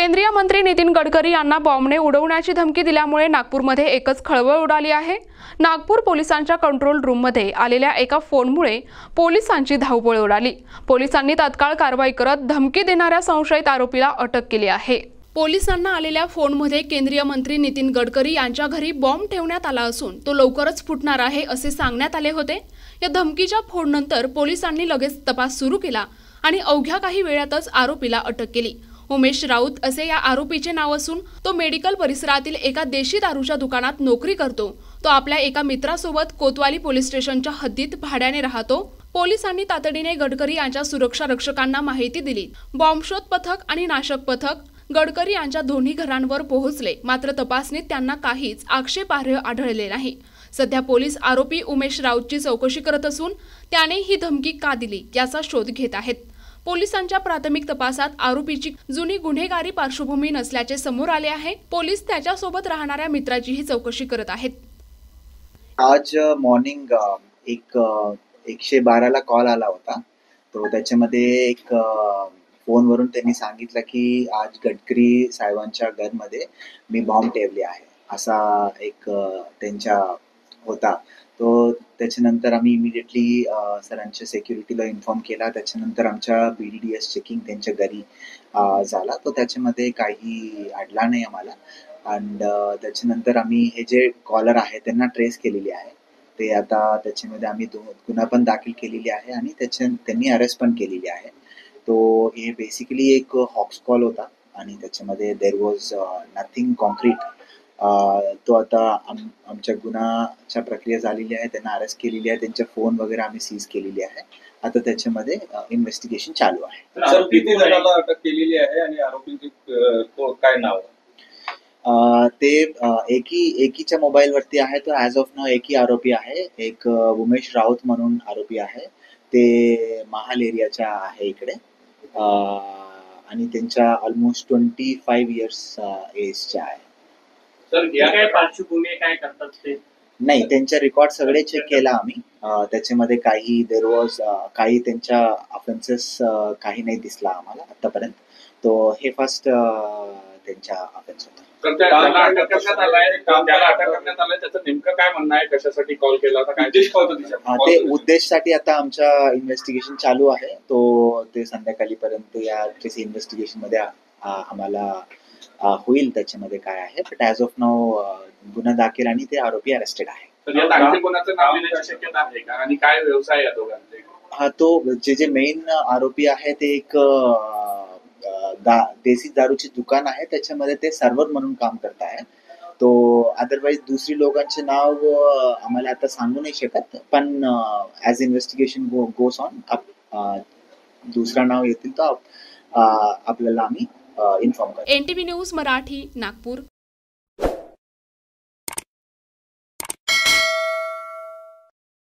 केंद्रीय मंत्री नितीन गडकरी यांना बॉम्बने उडवण्याची धमकी दिल्यामुळे नागपूरमध्ये एकच खळबळ उडाली आहे। नागपूर पोलिसांच्या कंट्रोल रूममध्ये आलेल्या एका फोनमुळे पोलिसांची धावपळ उडाली। पोलिसांनी तात्काळ कारवाई करत धमकी देणाऱ्या संशयित आरोपीला अटक केली आहे। पोलिसांना आलेल्या फोनमध्ये केंद्रीय मंत्री नितीन गडकरी यांच्या घरी बॉम्ब ठेवण्यात आला असून तो लवकरच फुटणार आहे असे सांगण्यात आले होते। या धमकीच्या फोननंतर पोलिसांनी लगेच तपास सुरू केला आणि अवघ्या काही वेळातच आरोपीला अटक केली। उमेश राऊत असे या आरोपीचे नाव असून तो मेडिकल परिसरातील एका देशी दारूच्या दुकानात नोकरी करतो। तो आपल्या एका मित्रासोबत कोतवाली पोलीस स्टेशनच्या हद्दीत भाड्याने राहतो। पोलिसांनी तातडीने गडकरी यांच्या सुरक्षा रक्षकांना माहिती दिली। बॉम्बशोध पथक आणि नाशक पथक गडकरी यांच्या दोन्ही घरांवर पोहोचले, मात्र तपासणीत त्यांना काहीच आक्षेपार्ह आढळले नाही। सध्या पोलीस आरोपी उमेश राऊतची चौकशी करत असून त्याने ही धमकी का दिली याचा शोध घेत आहेत। पोलिसांच्या प्राथमिक तपासात आरोपीची जुनी गुन्हेगारी पार्श्वभूमी नसल्याचे समोर आले आहे। पोलीस त्याच्यासोबत राहणाऱ्या मित्राचीही चौकशी करत आहेत। आज मॉर्निंग एक 112 ला कॉल आला होता। तो त्याच्यामध्ये एक फोनवरून त्यांनी सांगितलं की आज गडकरी साहेबांच्या घरमध्ये मी बॉम्ब ठेवले आहे, असा एक त्यांच्या होता। तो त्याच्यानंतर आम्ही इमिडिएटली सरांच्या सिक्युरिटीला इन्फॉर्म केला। त्याच्यानंतर आमच्या BDDS चेकिंग त्यांच्या घरी झाला, तो त्याच्यामध्ये काही अडला नाही आम्हाला। अँड त्याच्यानंतर आम्ही हे जे कॉलर आहे त्यांना ट्रेस केलेली आहे। ते आता त्याच्यामध्ये आम्ही गुन्हा पण दाखल केलेली आहे आणि त्यांनी अरेस्ट पण केलेली आहे। तो हे बेसिकली एक हॉक्स कॉल होता आणि त्याच्यामध्ये देर वॉज नथिंग कॉन्क्रीट। तो आता आमच्या गुन्हाच्या प्रक्रिया झालेली आहे, त्यांना अरेस्ट केलेली आहे, त्यांचे फोन वगैरे आम्ही सीज केलेली आहे। आता त्याच्यामध्ये इन्व्हेस्टिगेशन चालू आहे। सर, किती जणांना अटक केलेली आहे आणि आरोपींचे काय नाव आहे? ते एकीच्या मोबाईल वरती आहे, तो ऍज ऑफ नाव एकही आरोपी आहे। एक उमेश राऊत म्हणून आरोपी आहे, ते महाल एरियाच्या आहे इकडे आणि त्यांच्या ऑलमोस्ट 25 इयर्स एजच्या आहे। सर, या काय पार्श्वभूमी काय करतात ते? नाही, त्यांच्या रेकॉर्ड सगळे चेक केला आम्ही। त्याच्यामध्ये काही देर वॉज काही त्यांच्या ऑफेन्सेस काही नाही दिसला आम्हाला आतापर्यंत। तो हे फर्स्ट त्यांच्या ऑफेन्स होता। त्याला अटक करण्यात आलाय त्याचं नेमकं काय म्हणणं आहे? कशासाठी कॉल केला होता, काय उद्देश होता? ते उद्देशासाठी आता आमच्या इन्व्हेस्टिगेशन चालू आहे। ते संध्याकाळीपर्यंत या इन्व्हेस्टिगेशन मध्ये आम्हाला होईल त्याच्यामध्ये काय आहे। बट ऍज ऑफ नाव गुन्हा दाखल आणि ते आरोपी अरेस्टेड आहे। कोणाचं नाव येण्याची शक्यता आहे का आणि काय व्यवसाय या दोघांचे? तो जे मेन आरोपी आहे ते एक देसी दारूची दुकान आहे, त्याच्यामध्ये ते सर्व्हर म्हणून काम करत आहे। तो अदरवाईज दुसरी लोकांचे नाव आम्हाला आता सांगू नाही शकत, पण ऍज इन्व्हेस्टिगेशन गोस ऑन दुसरा नाव येतील तर आपल्याला आम्ही इन्फॉर्म करू। NTV news Marathi, Nagpur.